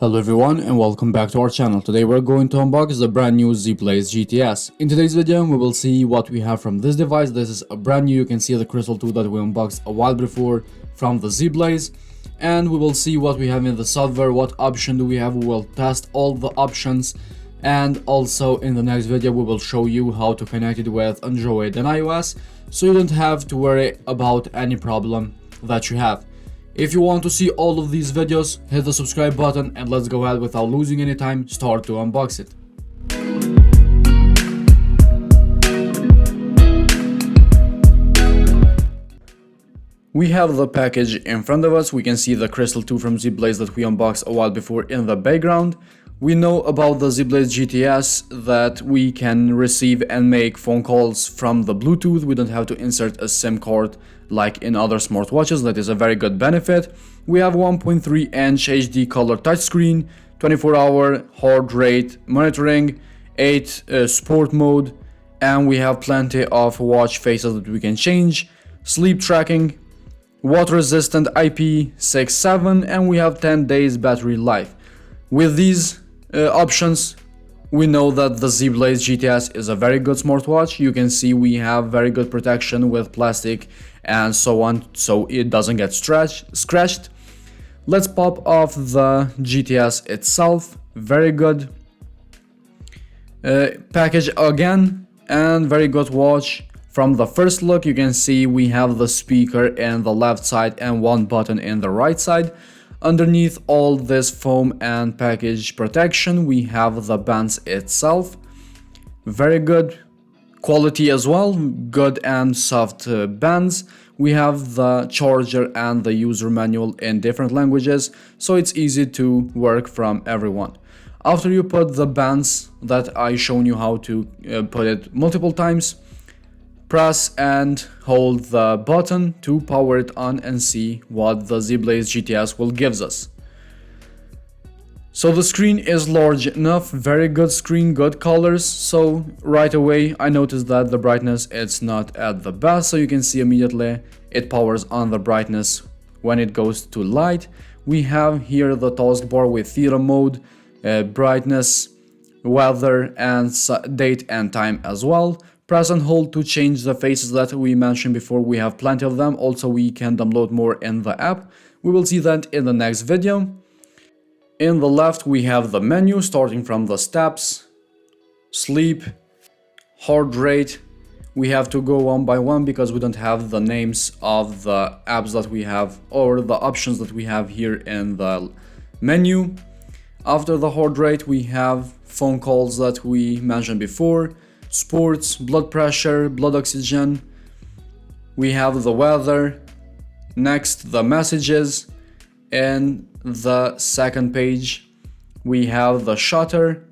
Hello everyone and welcome back to our channel. Today we're going to unbox the brand new Zeblaze GTS. In today's video we will see what we have from this device. This is a brand new, you can see the crystal 2 that we unboxed a while before from the Zeblaze. And we will see what we have in the software, what option do we have, we will test all the options. And also in the next video we will show you how to connect it with Android and iOS, so you don't have to worry about any problem that you have. If you want to see all of these videos, hit the subscribe button and let's go ahead without losing any time, start to unbox it. We have the package in front of us. We can see the Crystal 2 from Zeblaze that we unboxed a while before in the background. We know about the Zeblaze GTS that we can receive and make phone calls from the Bluetooth. We don't have to insert a SIM card like in other smartwatches. That is a very good benefit. We have 1.3-inch HD color touchscreen, 24-hour heart rate monitoring, 8 sport mode, and we have plenty of watch faces that we can change, sleep tracking, water resistant IP67, and we have 10 days battery life. With these options, we know that the Zeblaze GTS is a very good smartwatch. You can see we have very good protection with plastic and so on, so it doesn't get scratched. Let's pop off the GTS itself. Very good package again, and very good watch. From the first look you can see we have the speaker in the left side and one button in the right side. Underneath all this foam and package protection we have the bands itself. Very good quality as well, good and soft bands. We have the charger and the user manual in different languages, so it's easy to work from everyone. After you put the bands that I shown you how to put it multiple times, press and hold the button to power it on and see what the Zeblaze GTS will give us. So the screen is large enough, very good screen, good colors. So right away I noticed that the brightness is not at the best, so you can see immediately it powers on the brightness when it goes to light. We have here the taskbar with theater mode, brightness, weather, and date and time as well. Press and hold to change the faces that we mentioned before. We have plenty of them. Also, we can download more in the app. We will see that in the next video. In the left, we have the menu starting from the steps, sleep, heart rate. We have to go one by one because we don't have the names of the apps that we have or the options that we have here in the menu. After the heart rate, we have phone calls that we mentioned before, sports, blood pressure, blood oxygen. We have the weather. Next, the messages. In the second page we have the shutter,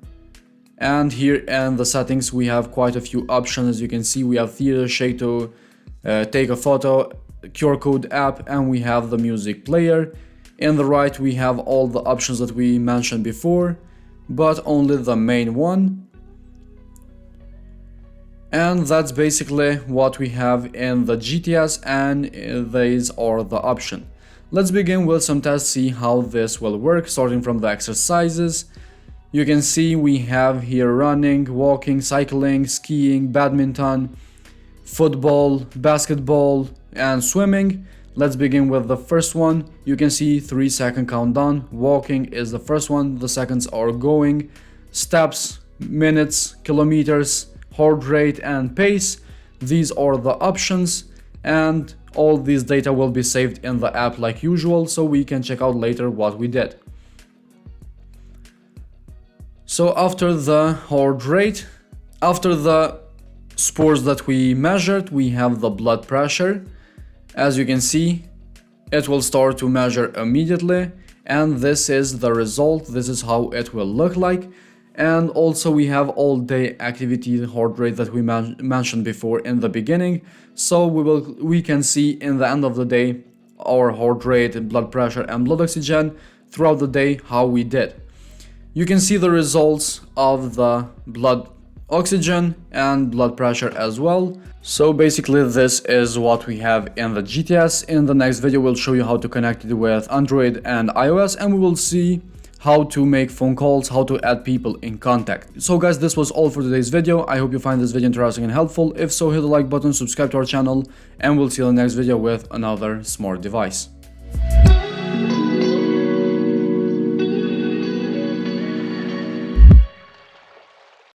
and here in the settings we have quite a few options. As you can see, we have theater shake to take a photo, QR code app, and we have the music player. In the right we have all the options that we mentioned before, but only the main one. And that's basically what we have in the GTS, and these are the options. Let's begin with some tests, see how this will work, starting from the exercises. You can see we have here running, walking, cycling, skiing, badminton, football, basketball, and swimming. Let's begin with the first one. You can see 3-second countdown. Walking is the first one, the seconds are going. Steps, minutes, kilometers, heart rate, and pace. These are the options, and all these data will be saved in the app like usual, so we can check out later what we did. So after the heart rate, after the scores that we measured, we have the blood pressure. As you can see, it will start to measure immediately, and this is the result. This is how it will look like. And also we have all day activity heart rate that we mentioned before in the beginning. So we can see in the end of the day our heart rate, blood pressure, and blood oxygen throughout the day how we did. You can see the results of the blood oxygen and blood pressure as well. So basically this is what we have in the GTS. In the next video we'll show you how to connect it with Android and iOS, and we will see how to make phone calls, how to add people in contact. So guys, this was all for today's video. I hope you find this video interesting and helpful. If so, hit the like button, subscribe to our channel, and we'll see you in the next video with another smart device.